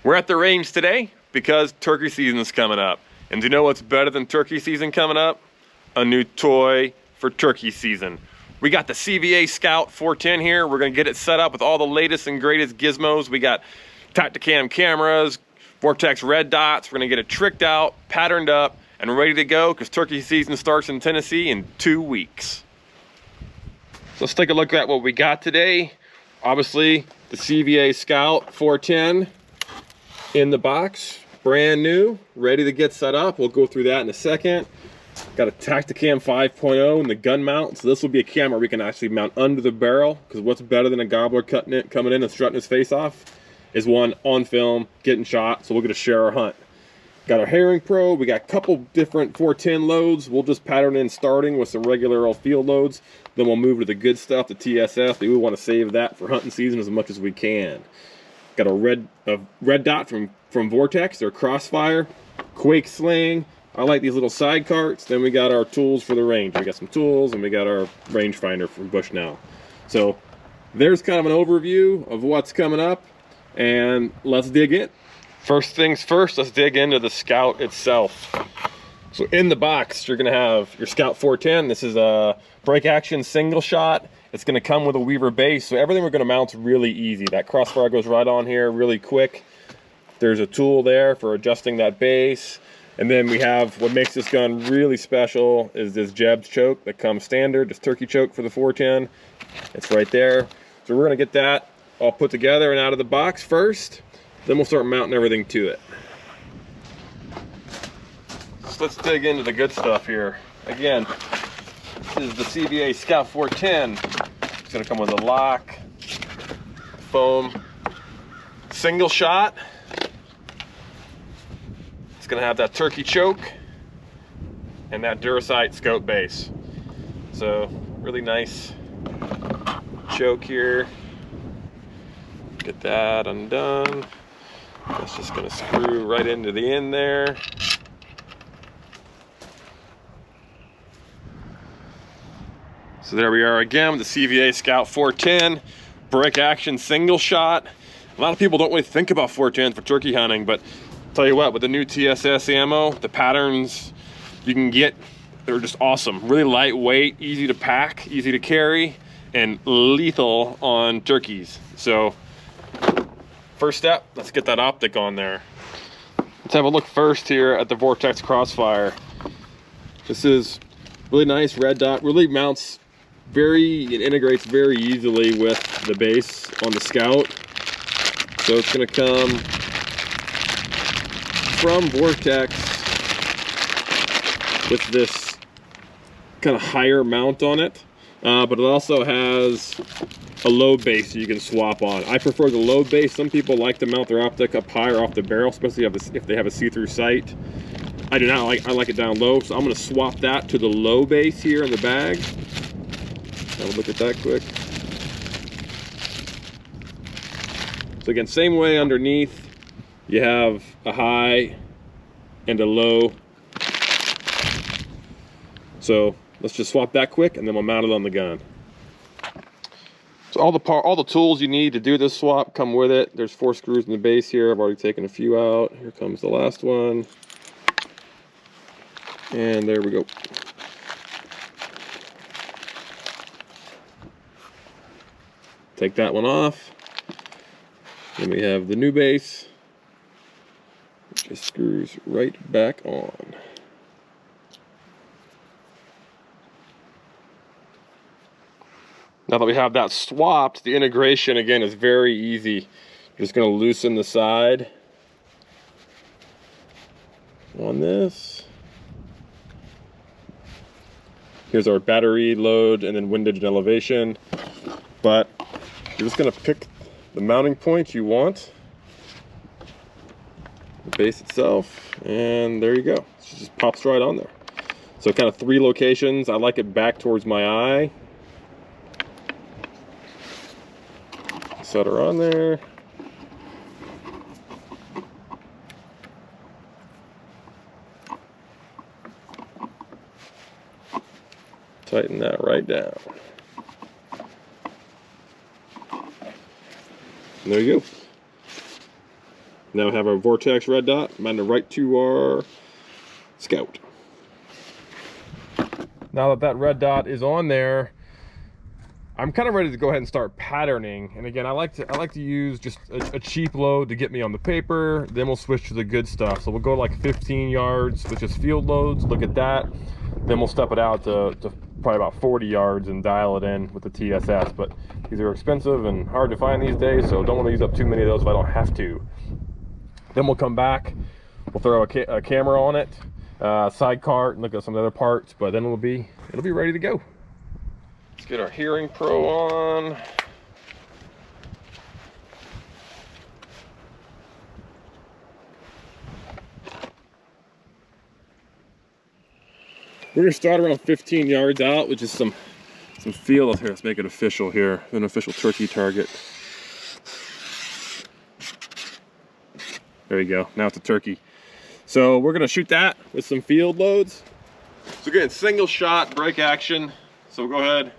We're at the range today because turkey season is coming up. And do you know what's better than turkey season coming up? A new toy for turkey season. We got the CVA Scout 410 here. We're gonna get it set up with all the latest and greatest gizmos. We got Tactacam cameras, Vortex red dots. We're gonna get it tricked out, patterned up, and ready to go because turkey season starts in Tennessee in 2 weeks. So let's take a look at what we got today. Obviously, the CVA Scout 410 in the box, brand new, ready to get set up. We'll go through that in a second. Got a Tactacam 5.0 in the gun mount, so this will be a camera we can actually mount under the barrel, because what's better than a gobbler coming in and strutting his face off is one on film, getting shot, so we're gonna share our hunt. Got our herring probe, we got a couple different 410 loads. We'll just pattern in starting with some regular old field loads, then we'll move to the good stuff, the TSF. We want to save that for hunting season as much as we can. Got a red dot from Vortex, their Crossfire, Quake Sling. I like these little side carts. Then we got our tools for the range. We got some tools and we got our rangefinder from Bushnell. So there's kind of an overview of what's coming up, and let's dig in. First things first, let's dig into the Scout itself. So in the box, you're gonna have your Scout 410. This is a break action single shot. It's gonna come with a Weaver base, so everything we're gonna mount's really easy. That crossfire goes right on here, really quick. There's a tool there for adjusting that base. And then we have, what makes this gun really special is this Jeb's choke that comes standard, this turkey choke for the 410. It's right there. So we're gonna get that all put together and out of the box first, then we'll start mounting everything to it. So let's dig into the good stuff here. Again, this is the CVA Scout 410. It's gonna come with a lock, foam, single shot. It's gonna have that turkey choke and that Duracite scope base. So really nice choke here. Get that undone. That's just gonna screw right into the end there. So there we are again with the CVA Scout 410 break action single shot. A lot of people don't really think about 410s for turkey hunting, but tell you what, with the new TSS ammo, the patterns you can get, they're just awesome. Really lightweight, easy to pack, easy to carry, and lethal on turkeys. So first step, let's get that optic on there. Let's have a look first here at the Vortex Crossfire. This is really nice red dot, really mounts it integrates very easily with the base on the Scout. So it's gonna come from Vortex with this kind of higher mount on it, but it also has a low base you can swap on. I prefer the low base. Some people like to mount their optic up higher off the barrel, especially if they have a see-through sight. I do not like, I like it down low, so I'm going to swap that to the low base here in the bag. Have a look at that quick. So again, same way underneath, you have a high and a low. So let's just swap that quick and then we'll mount it on the gun. So all the tools you need to do this swap come with it. There's 4 screws in the base here. I've already taken a few out. Here comes the last one. And there we go. Take that one off. Then we have the new base. It just screws right back on. Now that we have that swapped, the integration again is very easy. You're just going to loosen the side on this. Here's our battery load and then windage and elevation. But you're just going to pick the mounting point you want, the base itself, and there you go. It just pops right on there. So kind of 3 locations. I like it back towards my eye. Set her on there. Tighten that right down. And there you go. Now we have our Vortex red dot mounted right to our Scout. Now that that red dot is on there, I'm kind of ready to go ahead and start patterning. And again, I like to use just a cheap load to get me on the paper. Then we'll switch to the good stuff. So we'll go like 15 yards with just field loads. Look at that. Then we'll step it out to probably about 40 yards and dial it in with the TSS. But these are expensive and hard to find these days, so don't want to use up too many of those if I don't have to. Then we'll come back. We'll throw a camera on it, side cart, and look at some of the other parts. But then it'll be ready to go. Let's get our Hearing Pro on. We're gonna start around 15 yards out, which is some field. Here, let's make it official here. An official turkey target. There you go. Now it's a turkey. So we're gonna shoot that with some field loads. So again, single shot break action. So we'll go ahead,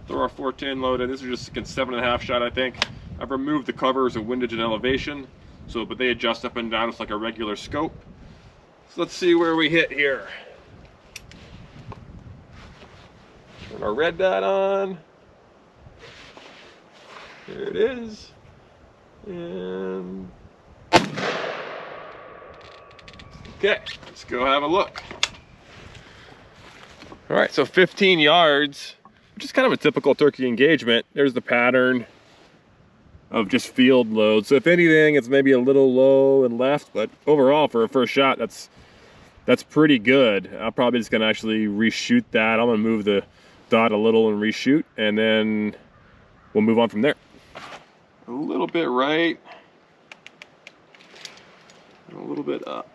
throw our 410 load in. This is just again 7.5 shot, I think. I've removed the covers of windage and elevation, but they adjust up and down. It's like a regular scope. So let's see where we hit here. Turn our red dot on. There it is. And okay, let's go have a look. All right, so 15 yards, which is kind of a typical turkey engagement. There's the pattern of just field load. So if anything, it's maybe a little low and left, but overall for a first shot, that's pretty good. I'm probably just gonna actually reshoot that. I'm gonna move the dot a little and reshoot, and then we'll move on from there. A little bit right, and a little bit up.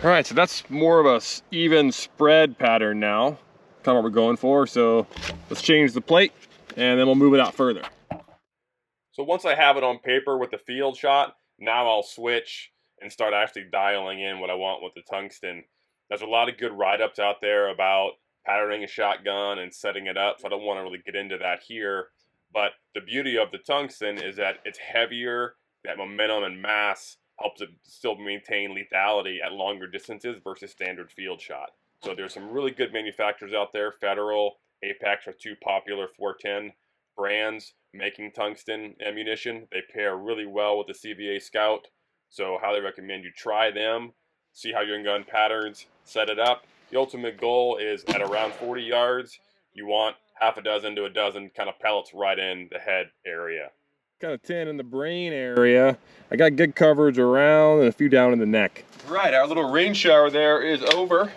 All right, so that's more of a even spread pattern now. Kind of what we're going for. So let's change the plate and then we'll move it out further. So once I have it on paper with the field shot, now I'll switch and start actually dialing in what I want with the tungsten. There's a lot of good write-ups out there about patterning a shotgun and setting it up, so I don't want to really get into that here. But the beauty of the tungsten is that it's heavier, that momentum and mass helps it still maintain lethality at longer distances versus standard field shot. So there's some really good manufacturers out there. Federal, Apex are two popular 410 brands making tungsten ammunition. They pair really well with the CVA Scout. So highly recommend you try them, see how your gun patterns, set it up. The ultimate goal is at around 40 yards, you want half a dozen to a dozen kind of pellets right in the head area. Kind of 10 in the brain area. I got good coverage around and a few down in the neck. Right, our little rain shower there is over.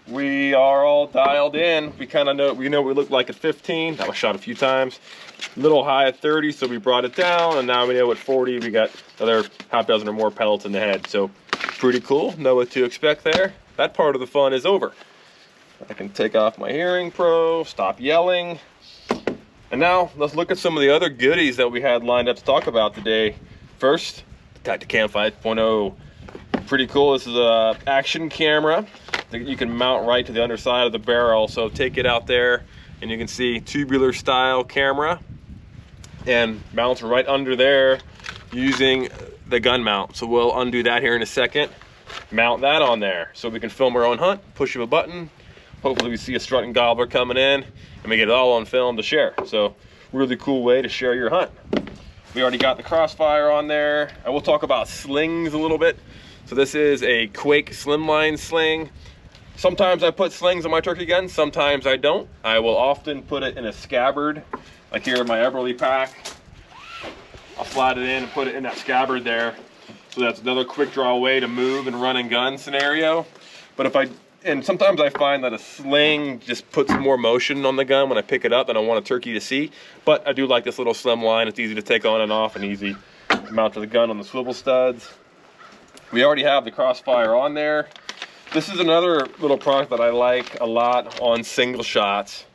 We are all dialed in. We kind of know we look like at 15. That was shot a few times. A little high at 30, so we brought it down, and now we know at 40 we got another half dozen or more pellets in the head. So pretty cool. Know what to expect there. That part of the fun is over. I can take off my Hearing Pro, stop yelling. And now let's look at some of the other goodies that we had lined up to talk about today. First, Tactacam 5.0. Pretty cool. This is a action camera that you can mount right to the underside of the barrel. So take it out there and you can see tubular style camera and mounts right under there using the gun mount. So we'll undo that here in a second, mount that on there so we can film our own hunt, push of a button. Hopefully we see a strutting gobbler coming in and we get it all on film to share. So really cool way to share your hunt. We already got the Crossfire on there. I will talk about slings a little bit. So this is a Quake slimline sling. Sometimes I put slings on my turkey gun, sometimes I don't. I will often put it in a scabbard, like here in my Everly pack. I'll slide it in and put it in that scabbard there. So that's another quick draw way to move and run and gun scenario. But and sometimes I find that a sling just puts more motion on the gun when I pick it up than I want a turkey to see. But I do like this little slim line. It's easy to take on and off and easy to mount to the gun on the swivel studs. We already have the Crossfire on there. This is another little product that I like a lot on single shots.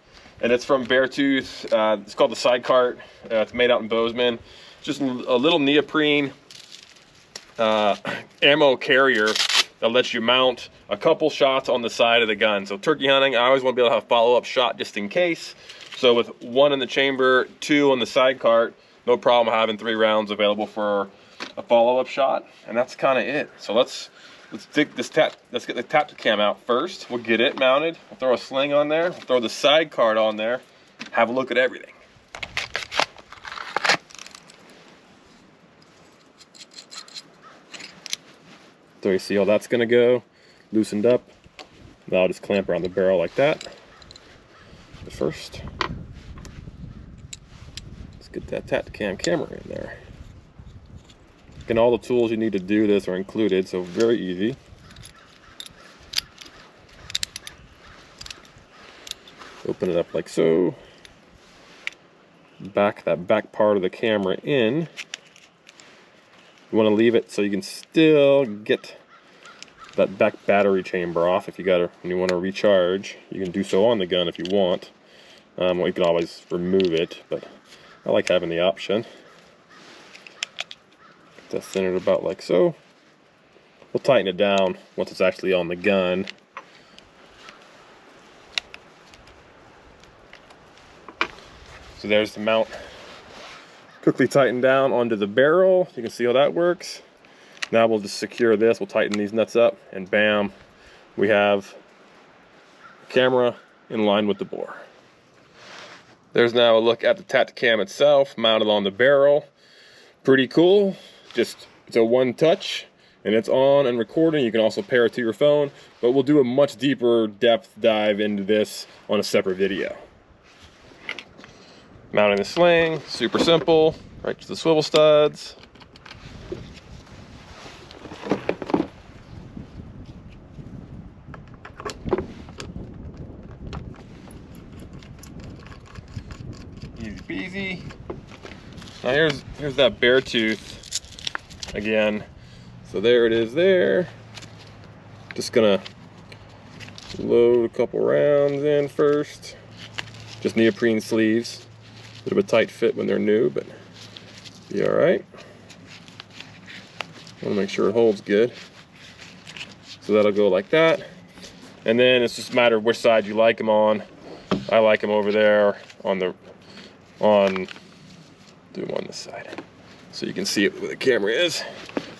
And it's from Beartooth. It's called the Side Cart. It's made out in Bozeman. It's just a little neoprene ammo carrier that lets you mount a couple shots on the side of the gun. So turkey hunting, I always want to be able to have a follow-up shot just in case. So with 1 in the chamber, 2 on the side cart, no problem having 3 rounds available for a follow-up shot, and that's kind of it. So let's get the Tactacam out first. We'll get it mounted. We'll throw a sling on there. We'll throw the side cart on there. Have a look at everything. So you see how that's gonna go, loosened up. Now I'll just clamp around the barrel like that. But first, let's get that Tactacam camera in there. And all the tools you need to do this are included, so very easy. Open it up like so. Back that back part of the camera in. You want to leave it so you can still get that back battery chamber off if you want to recharge. You can do so on the gun if you want. Well, you can always remove it, but I like having the option. Get that centered about like so. We'll tighten it down once it's actually on the gun. So there's the mount. Quickly tighten down onto the barrel. You can see how that works. Now we'll just secure this. We'll tighten these nuts up, and bam, we have the camera in line with the bore. There's now a look at the Tactacam itself, mounted on the barrel. Pretty cool. Just, it's a one touch, and it's on and recording. You can also pair it to your phone, but we'll do a much deeper depth dive into this on a separate video. Mounting the sling, super simple, right to the swivel studs. Easy peasy. Now here's that bear tooth again. So there it is there. Just gonna load a couple rounds in first. Just neoprene sleeves. Bit of a tight fit when they're new, but be all right. Want to make sure it holds good. So that'll go like that. And then it's just a matter of which side you like them on. I like them over there on do them on this side. So you can see it where the camera is.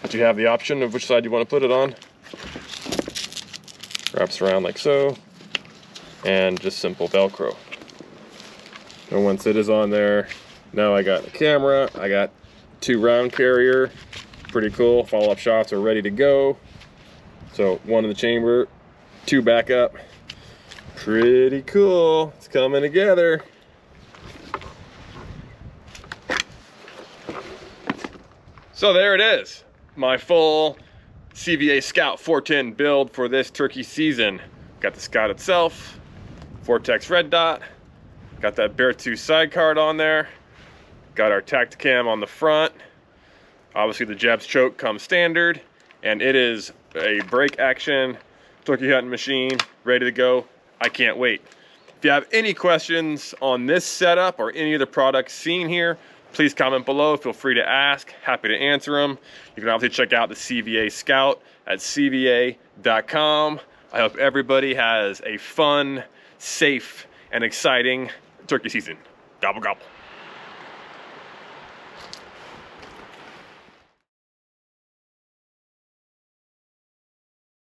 But you have the option of which side you want to put it on. Wraps around like so. And just simple Velcro. And once it is on there, now I got the camera, I got 2 round carrier, pretty cool. Follow-up shots are ready to go. So 1 in the chamber, 2 backup. Pretty cool. It's coming together. So there it is, my full CVA Scout 410 build for this turkey season. Got the Scout itself, Vortex red dot. Got that Beartooth side card on there. Got our Tactacam on the front. Obviously the Jeb's choke comes standard, and it is a break action turkey hunting machine ready to go. I can't wait. If you have any questions on this setup or any of the products seen here, please comment below. Feel free to ask. Happy to answer them. You can obviously check out the CVA Scout at CVA.com. I hope everybody has a fun, safe, and exciting turkey season. Gobble, gobble.